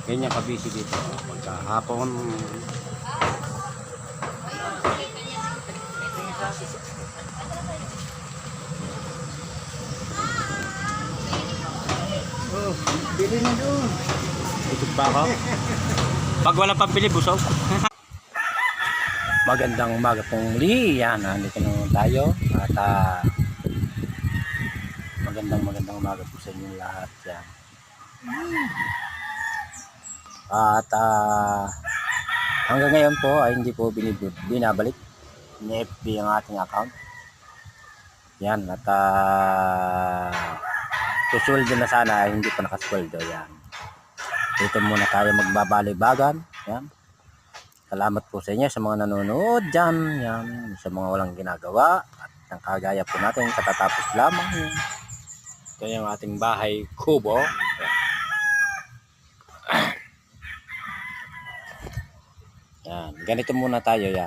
Ganyan kabisi dito. Pagkahapon. Oh, bili na doon. Ikot pa ako. Pag wala pambili, busog. Magandang umaga pong muli. Yan, nandito na tayo. At magandang umaga po sa inyo lahat. Yan. At hanggang ngayon po ay hindi po binabalik ni FB ang ating account. Yan. At susweldo na sana ay hindi pa nakasweldo. Yan. Dito muna tayo magbabalibagan. Yan. Salamat po sa inyo sa mga nanonood dyan. Yan. Sa mga walang ginagawa. At ang kagaya po natin katatapos lamang. Yan. Ito yung ating bahay kubo. Yan. Yan. Ganito muna tayo. Yan.